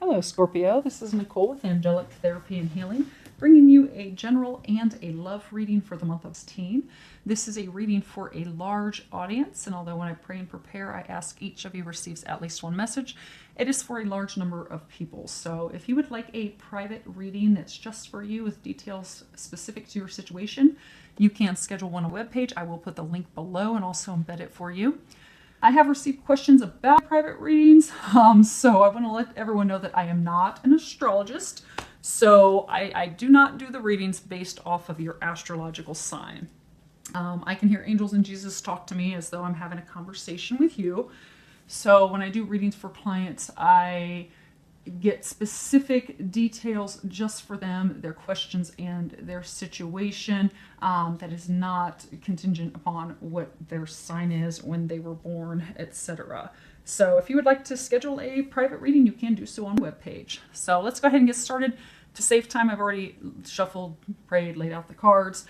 Hello, Scorpio. This is Nicole with Angelic Therapy and Healing, bringing you a general and a love reading for the month of teen. This is a reading for a large audience, and although when I pray and prepare, I ask each of you receives at least one message, it is for a large number of people. So if you would like a private reading that's just for you with details specific to your situation, you can schedule one on the webpage. I will put the link below and also embed it for you. I have received questions about private readings, so I want to let everyone know that I am not an astrologist, so I do not do the readings based off of your astrological sign. I can hear angels and Jesus talk to me as though I'm having a conversation with you. So when I do readings for clients, I get specific details just for them, their questions and their situation, that is not contingent upon what their sign is when they were born, etc. So if you would like to schedule a private reading, you can do so on the webpage. So let's go ahead and get started. To save time, I've already shuffled, prayed, laid out the cards.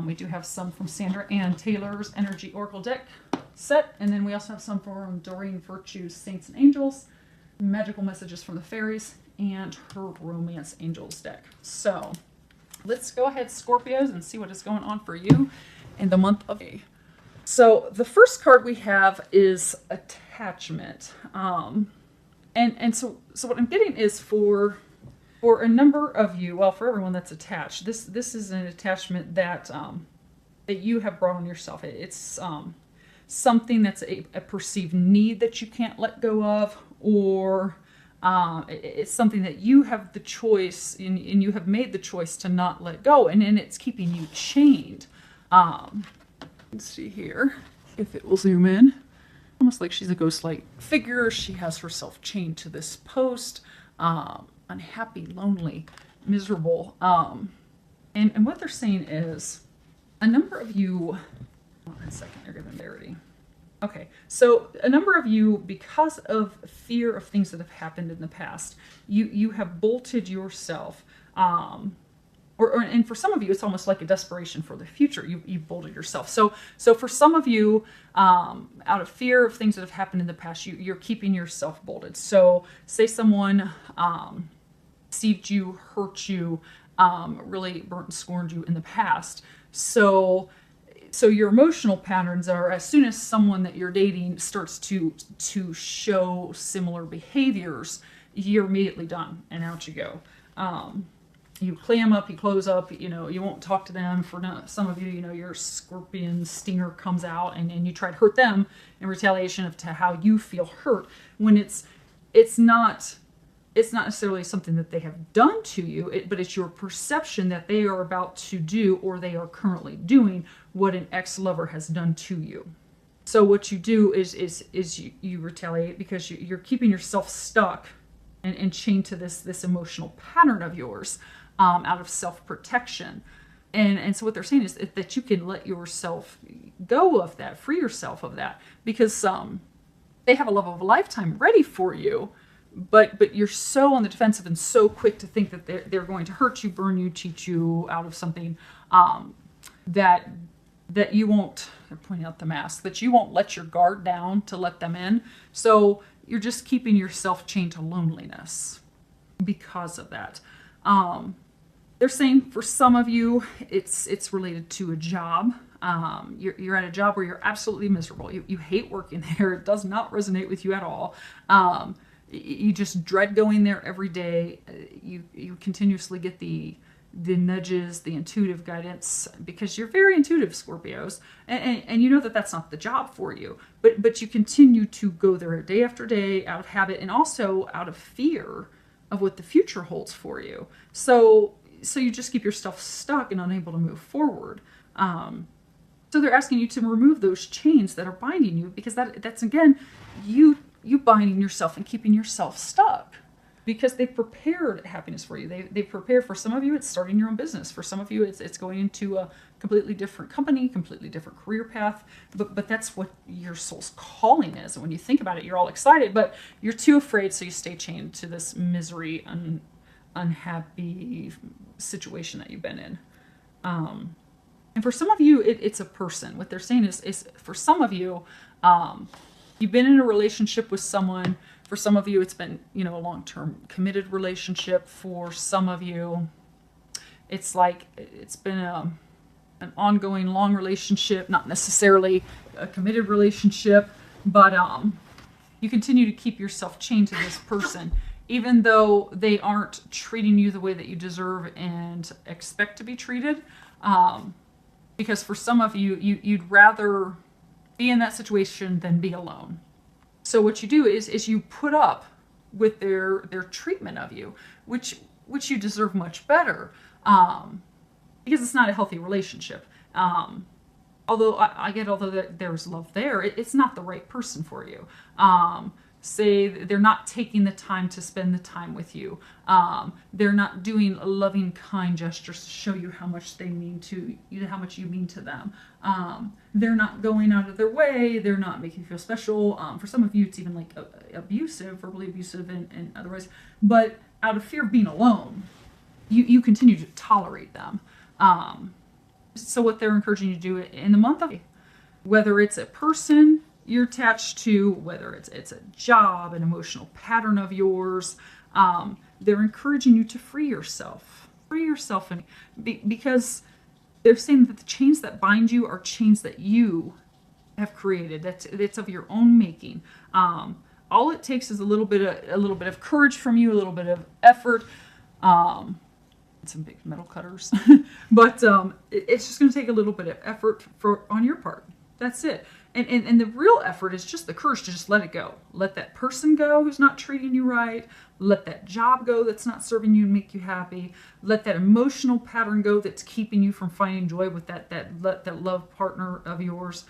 We do have some from Sandra Ann Taylor's Energy Oracle deck set, and then we also have some from Doreen Virtue's Saints and Angels, Magical Messages from the Fairies, and her Romance Angels deck. So let's go ahead, Scorpios, and see what is going on for you in the month of May. So the first card we have is attachment. And so what I'm getting is for a number of you, well, for everyone that's attached, this is an attachment that that you have brought on yourself. It's something that's a perceived need that you can't let go of, or it's something that you have the choice and you have made the choice to not let go, and it's keeping you chained. Let's see here if it will zoom in. Almost like she's a ghost-like figure. She has herself chained to this post, unhappy, lonely, miserable. And what they're saying is a number of you, hold on a second, they're giving clarity. Okay, so a number of you, because of fear of things that have happened in the past, you have bolted yourself, and for some of you, it's almost like a desperation for the future. You've bolted yourself. So for some of you, out of fear of things that have happened in the past, you're keeping yourself bolted. So say someone deceived you, hurt you, really burnt and scorned you in the past. So your emotional patterns are, as soon as someone that you're dating starts to show similar behaviors, you're immediately done and out you go. You clam up, you close up, you won't talk to them. For some of you, your scorpion stinger comes out and you try to hurt them in retaliation to how you feel hurt, when it's not necessarily something that they have done to you, but it's your perception that they are about to do, or they are currently doing, what an ex-lover has done to you. So what you do is you retaliate because you're keeping yourself stuck and chained to this emotional pattern of yours, out of self-protection. And so what they're saying is that you can let yourself go of that, free yourself of that, because they have a love of a lifetime ready for you. But you're so on the defensive and so quick to think that they're going to hurt you, burn you, cheat you out of something, that you won't, they're pointing out the mask, that you won't let your guard down to let them in. So you're just keeping yourself chained to loneliness because of that. They're saying for some of you, it's related to a job. You're at a job where you're absolutely miserable. You hate working there. It does not resonate with you at all. You just dread going there every day. You continuously get the nudges, the intuitive guidance, because you're very intuitive, Scorpios, and you know that that's not the job for you. But you continue to go there day after day out of habit, and also out of fear of what the future holds for you. So you just keep yourself stuck and unable to move forward. So they're asking you to remove those chains that are binding you, because that's again you binding yourself and keeping yourself stuck, because they've prepared happiness for you. They've prepared, for some of you, it's starting your own business. For some of you, it's going into a completely different company, completely different career path. But that's what your soul's calling is. And when you think about it, you're all excited, but you're too afraid, so you stay chained to this misery, unhappy situation that you've been in. And for some of you, it's a person. What they're saying is for some of you, you've been in a relationship with someone For some of you, it's been, a long-term committed relationship. For some of you, it's like it's been an ongoing long relationship, not necessarily a committed relationship, but you continue to keep yourself chained to this person, even though they aren't treating you the way that you deserve and expect to be treated. Because for some of you, you'd rather be in that situation than be alone. So what you do is you put up with their treatment of you, which you deserve much better, because it's not a healthy relationship. Although I get, although there's love there, it's not the right person for you. Say they're not taking the time to spend the time with you. They're not doing loving, kind gestures to show you how much they mean to you, how much you mean to them. They're not going out of their way. They're not making you feel special. For some of you, it's even like abusive, verbally abusive, and otherwise. But out of fear of being alone, you continue to tolerate them. So what they're encouraging you to do in the month of, whether it's a person you're attached to, whether it's a job, an emotional pattern of yours, they're encouraging you to free yourself, and because they're saying that the chains that bind you are chains that you have created. It's of your own making. All it takes is a little bit of courage from you, a little bit of effort. Some big metal cutters, but it's just going to take a little bit of effort on your part. That's it. And the real effort is just the courage to just let it go. Let that person go who's not treating you right. Let that job go that's not serving you and make you happy. Let that emotional pattern go that's keeping you from finding joy with that love partner of yours.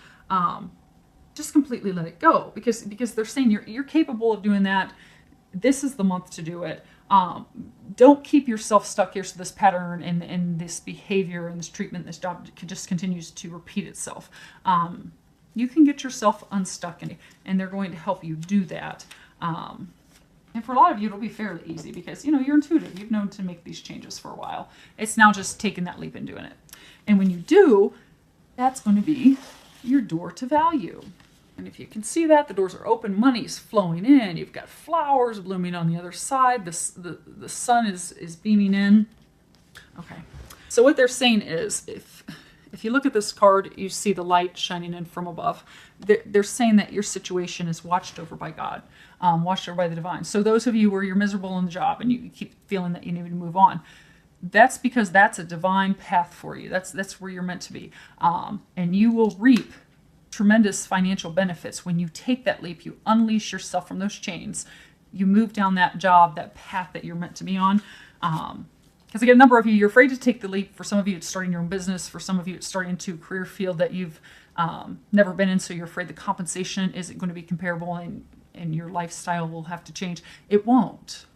Just completely let it go, because they're saying you're capable of doing that. This is the month to do it. Don't keep yourself stuck here so this pattern and this behavior and this treatment, this job just continues to repeat itself. You can get yourself unstuck, and they're going to help you do that. And for a lot of you, it'll be fairly easy because, you're intuitive. You've known to make these changes for a while. It's now just taking that leap and doing it. And when you do, that's going to be your door to value. And if you can see that, the doors are open, money's flowing in, you've got flowers blooming on the other side, the sun is beaming in. Okay. So what they're saying is, if you look at this card, you see the light shining in from above. They're saying that your situation is watched over by God, watched over by the divine. So those of you where you're miserable in the job and you keep feeling that you need to move on, that's because that's a divine path for you. That's where you're meant to be. And you will reap tremendous financial benefits when you take that leap. You unleash yourself from those chains. You move down that job, that path that you're meant to be on. Because again, a number of you, you're afraid to take the leap. For some of you, it's starting your own business. For some of you, it's starting into a career field that you've never been in, so you're afraid the compensation isn't going to be comparable and your lifestyle will have to change. It won't.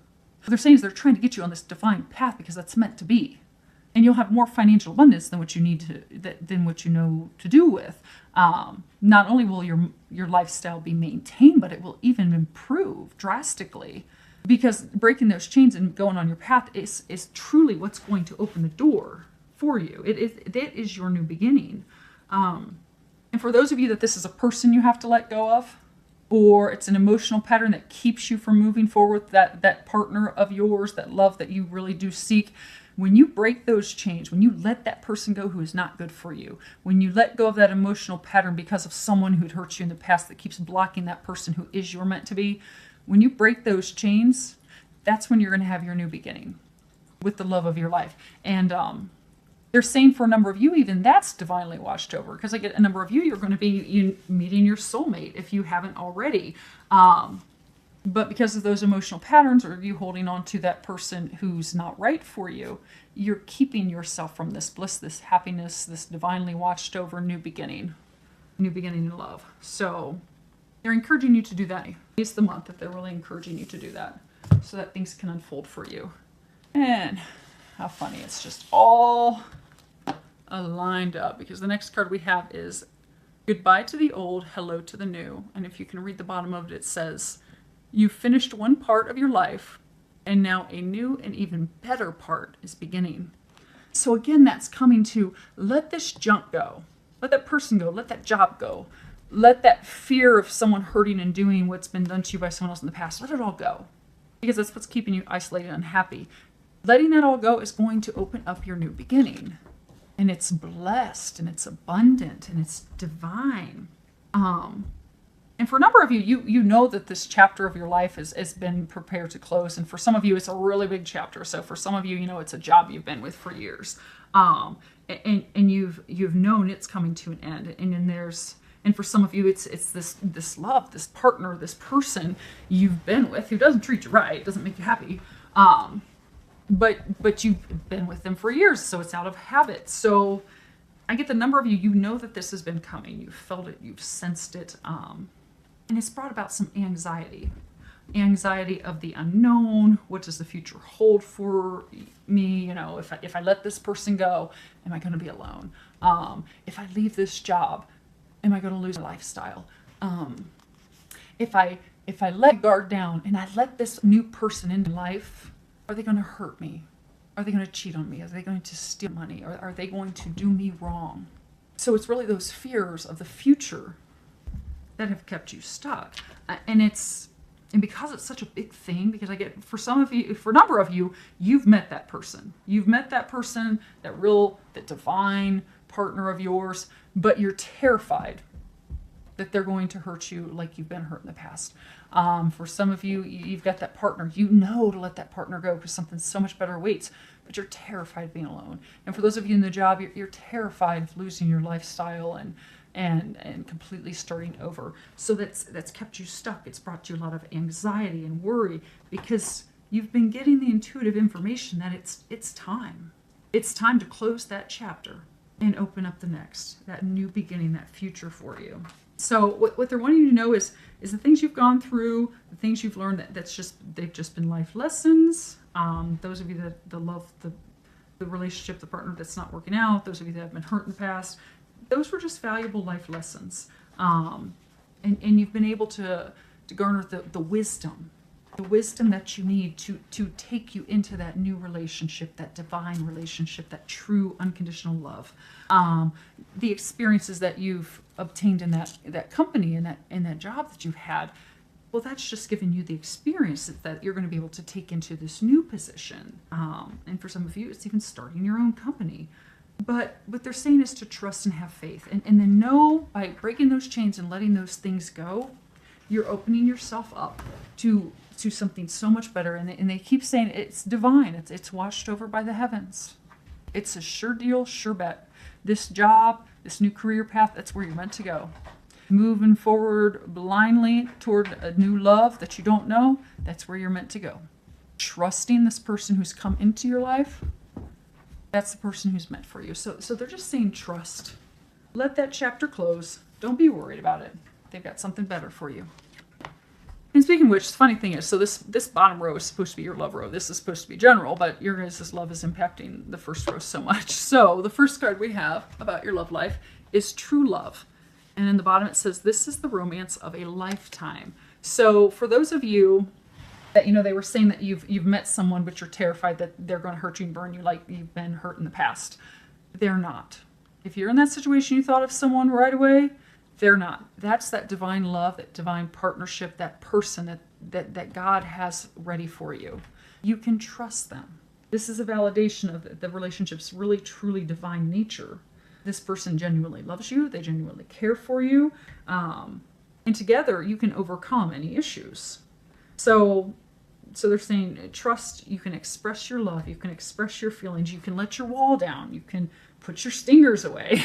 What they're saying is they're trying to get you on this divine path because that's meant to be. And you'll have more financial abundance than what you need than what you know to do with. Not only will your lifestyle be maintained, but it will even improve drastically, because breaking those chains and going on your path is truly what's going to open the door for you. It is your new beginning. And for those of you that this is a person you have to let go of, or it's an emotional pattern that keeps you from moving forward with that partner of yours, that love that you really do seek, when you break those chains, when you let that person go who is not good for you, when you let go of that emotional pattern because of someone who'd hurt you in the past that keeps blocking that person who is you're meant to be, when you break those chains, that's when you're going to have your new beginning with the love of your life. And they're saying for a number of you, even that's divinely watched over, because I get a number of you, you're going to be meeting your soulmate if you haven't already. But because of those emotional patterns, or you holding on to that person who's not right for you, you're keeping yourself from this bliss, this happiness, this divinely watched over new beginning in love. So they're encouraging you to do that. It's the month that they're really encouraging you to do that so that things can unfold for you. And how funny, it's just all aligned up, because the next card we have is goodbye to the old, hello to the new. And if you can read the bottom of it, it says, you finished one part of your life, and now a new and even better part is beginning. So again, that's coming to let this junk go. Let that person go. Let that job go. Let that fear of someone hurting and doing what's been done to you by someone else in the past, let it all go. Because that's what's keeping you isolated and unhappy. Letting that all go is going to open up your new beginning. And it's blessed, and it's abundant, and it's divine. And for a number of you, you know that this chapter of your life has been prepared to close. And for some of you, it's a really big chapter. So for some of you, it's a job you've been with for years. And you've known it's coming to an end. And for some of you, it's this love, this partner, this person you've been with who doesn't treat you right, doesn't make you happy. But you've been with them for years, so it's out of habit. So I get the number of you know that this has been coming. You've felt it, you've sensed it, and it's brought about some anxiety. Anxiety of the unknown. What does the future hold for me? If I let this person go, am I going to be alone? If I leave this job, am I going to lose my lifestyle? If I let guard down and I let this new person into life, are they going to hurt me? Are they going to cheat on me? Are they going to steal money? Or are they going to do me wrong? So it's really those fears of the future that have kept you stuck. And because it's such a big thing, because I get, for a number of you, you've met that person. You've met that person, that divine partner of yours, but you're terrified that they're going to hurt you like you've been hurt in the past. For some of you, you've got that partner. You know to let that partner go because something so much better awaits, but you're terrified of being alone. And for those of you in the job, you're terrified of losing your lifestyle and completely starting over. So that's kept you stuck. It's brought you a lot of anxiety and worry because you've been getting the intuitive information that it's time. It's time to close that chapter and open up the next, that new beginning, that future for you. So what they're wanting you to know is the things you've gone through, the things you've learned, they've just been life lessons. Those of you that love the relationship, the partner that's not working out, those of you that have been hurt in the past, those were just valuable life lessons. And you've been able to garner the wisdom that you need to take you into that new relationship, that divine relationship, that true unconditional love. The experiences that you've obtained in that company and that job that you've had, well, that's just giving you the experience that you're going to be able to take into this new position. And for some of you, it's even starting your own company. But what they're saying is to trust and have faith. And then know, by breaking those chains and letting those things go, you're opening yourself up to something so much better. And they keep saying it's divine. It's washed over by the heavens. It's a sure deal, sure bet. This job, this new career path, that's where you're meant to go. Moving forward blindly toward a new love that you don't know, that's where you're meant to go. Trusting this person who's come into your life, that's the person who's meant for you. So they're just saying trust. Let that chapter close. Don't be worried about it. They've got something better for you. And speaking of which, the funny thing is, so this bottom row is supposed to be your love row. This is supposed to be general, but your guys' love is impacting the first row so much. So the first card we have about your love life is true love. And in the bottom it says, this is the romance of a lifetime. So for those of you that, they were saying that you've met someone, but you're terrified that they're going to hurt you and burn you like you've been hurt in the past. They're not. If you're in that situation, you thought of someone right away, they're not. That's that divine love, that divine partnership, that person that God has ready for you. You can trust them. This is a validation of the relationship's really, truly divine nature. This person genuinely loves you. They genuinely care for you. And together you can overcome any issues. So they're saying trust. You can express your love. You can express your feelings. You can let your wall down. You can put your stingers away.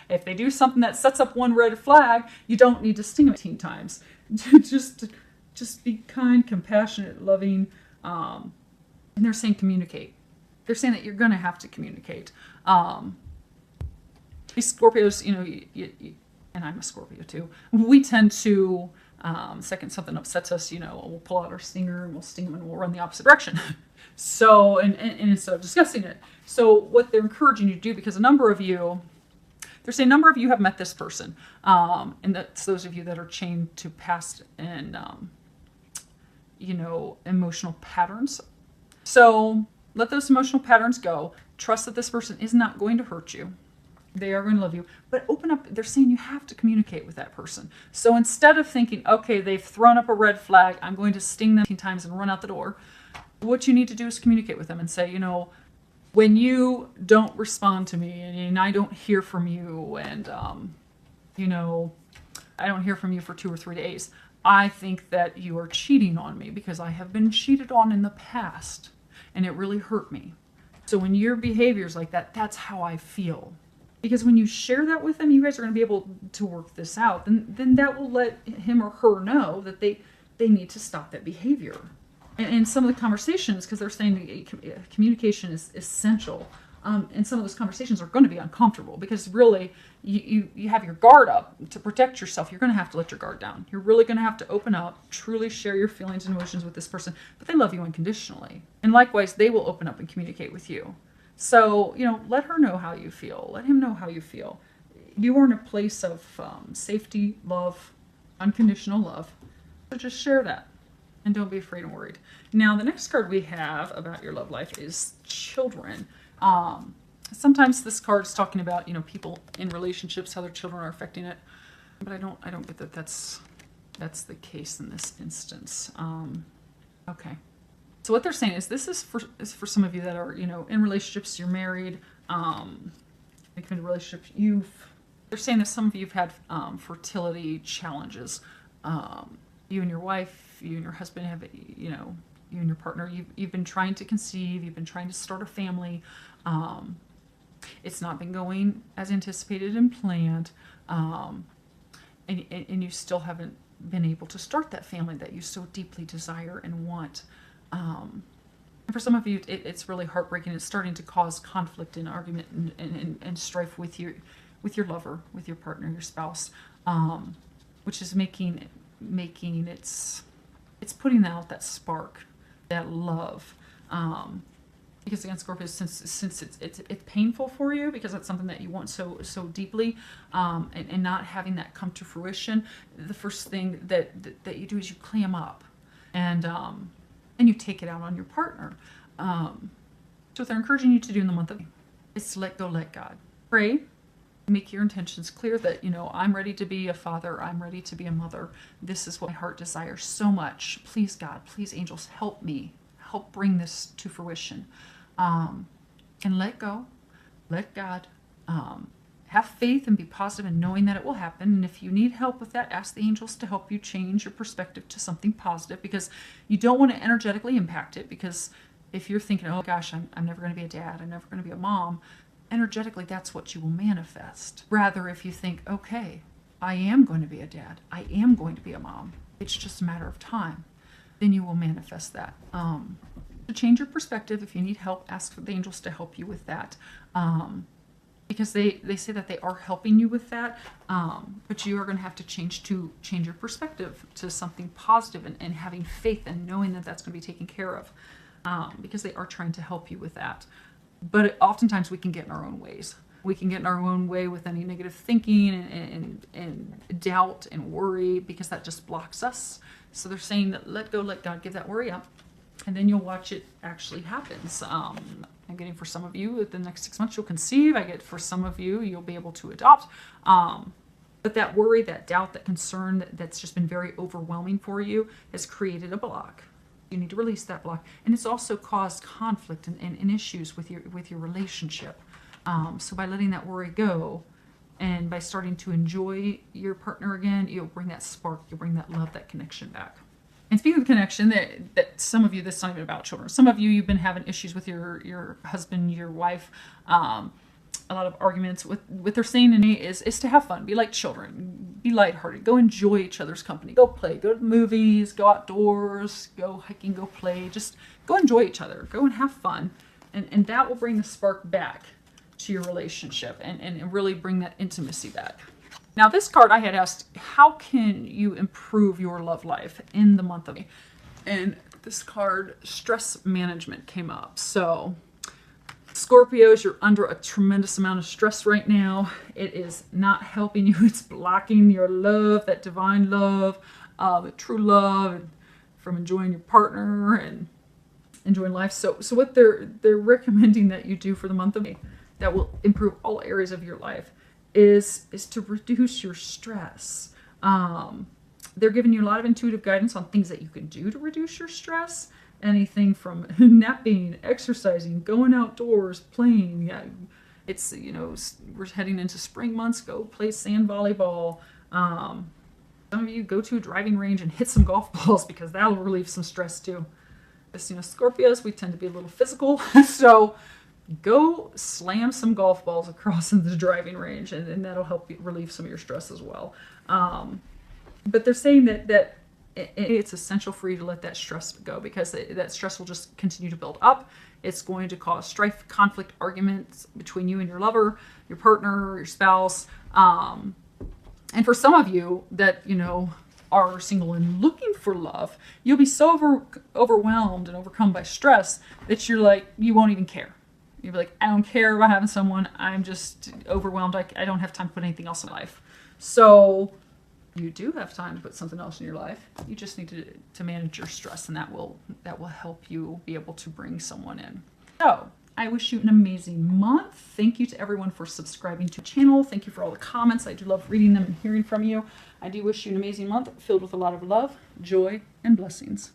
If they do something that sets up one red flag, you don't need to sting them 18 times. just be kind, compassionate, loving. And they're saying communicate. They're saying that you're going to have to communicate. These Scorpios, and I'm a Scorpio too, we tend to, second something upsets us, we'll pull out our stinger and we'll sting them and we'll run the opposite direction. So, and instead of discussing it. So what they're encouraging you to do, because they're saying a number of you have met this person. And that's those of you that are chained to past and, emotional patterns. So let those emotional patterns go. Trust that this person is not going to hurt you. They are going to love you. But open up. They're saying you have to communicate with that person. So instead of thinking, okay, they've thrown up a red flag, I'm going to sting them 10 times and run out the door. What you need to do is communicate with them and say, when you don't respond to me and I don't hear from you and, I don't hear from you for 2 or 3 days, I think that you are cheating on me because I have been cheated on in the past and it really hurt me. So when your behavior is like that, that's how I feel. Because when you share that with them, you guys are going to be able to work this out. Then that will let him or her know that they need to stop that behavior. And some of the conversations, because they're saying communication is essential, and some of those conversations are going to be uncomfortable because really you have your guard up to protect yourself. You're going to have to let your guard down. You're really going to have to open up, truly share your feelings and emotions with this person, but they love you unconditionally. And likewise, they will open up and communicate with you. So, let her know how you feel. Let him know how you feel. You are in a place of safety, love, unconditional love. So just share that. And don't be afraid and worried. Now, the next card we have about your love life is children. Sometimes this card is talking about, people in relationships, how their children are affecting it. But I don't get that that's the case in this instance. Okay. So what they're saying is this is for some of you that are, in relationships, you're married, in relationships, they're saying that some of you have had fertility challenges. You and your wife, you and your husband have, you and your partner, you've been trying to conceive, you've been trying to start a family. It's not been going as anticipated and planned. And you still haven't been able to start that family that you so deeply desire and want. And for some of you, it's really heartbreaking. It's starting to cause conflict and argument and strife with your lover, with your partner, your spouse, which is making it's putting out that spark, that love. Because again, Scorpio, since it's painful for you because it's something that you want so deeply, and not having that come to fruition, the first thing that you do is you clam up, and you take it out on your partner. So what they're encouraging you to do in the month of May is to let go, let God. Pray, make your intentions clear that, I'm ready to be a father, I'm ready to be a mother. This is what my heart desires so much. Please, God, please, angels, help me. Help bring this to fruition. And let go, let God, have faith and be positive in knowing that it will happen. And if you need help with that, ask the angels to help you change your perspective to something positive, because you don't want to energetically impact it. Because if you're thinking, oh gosh, I'm never going to be a dad, I'm never going to be a mom, energetically, that's what you will manifest. Rather, if you think, okay, I am going to be a dad, I am going to be a mom, it's just a matter of time, then you will manifest that. To change your perspective, if you need help, ask for the angels to help you with that. Because they say that they are helping you with that, but you are going to have to change your perspective to something positive and having faith and knowing that that's going to be taken care of, because they are trying to help you with that. But oftentimes we can get in our own ways. We can get in our own way with any negative thinking and doubt and worry, because that just blocks us. So they're saying that let go, let God, give that worry up, and then you'll watch it actually happens. I'm getting for some of you, the next 6 months you'll conceive. I get for some of you, you'll be able to adopt. But that worry, that doubt, that concern that's just been very overwhelming for you has created a block. You need to release that block. And it's also caused conflict and issues with your relationship. So by letting that worry go and by starting to enjoy your partner again, you'll bring that spark, you'll bring that love, that connection back. And speaking of connection, that some of you, this is not even about children. Some of you, you've been having issues with your husband, your wife, a lot of arguments. What they're saying to me is to have fun, be like children, be lighthearted, go enjoy each other's company, go play, go to the movies, go outdoors, go hiking, go play, just go enjoy each other, go and have fun. And that will bring the spark back to your relationship and really bring that intimacy back. Now, this card I had asked, how can you improve your love life in the month of May? And this card, stress management, came up. So, Scorpios, you're under a tremendous amount of stress right now. It is not helping you. It's blocking your love, that divine love, the true love, from enjoying your partner and enjoying life. So what they're recommending that you do for the month of May that will improve all areas of your life is to reduce your stress. They're giving you a lot of intuitive guidance on things that you can do to reduce your stress. Anything from napping, exercising, going outdoors, playing. Yeah, it's, you know, we're heading into spring months. Go play sand volleyball. Some of you go to a driving range and hit some golf balls because that'll relieve some stress too. As you know, Scorpios, we tend to be a little physical, so go slam some golf balls across in the driving range, and that'll help you relieve some of your stress as well. But they're saying that it's essential for you to let that stress go, because that stress will just continue to build up. It's going to cause strife, conflict, arguments between you and your lover, your partner, your spouse. And for some of you that, you know, are single and looking for love, you'll be so overwhelmed and overcome by stress that you're like, you won't even care. You'll be like, I don't care about having someone. I'm just overwhelmed. I don't have time to put anything else in life. So you do have time to put something else in your life. You just need to manage your stress, and that will help you be able to bring someone in. So I wish you an amazing month. Thank you to everyone for subscribing to the channel. Thank you for all the comments. I do love reading them and hearing from you. I do wish you an amazing month filled with a lot of love, joy, and blessings.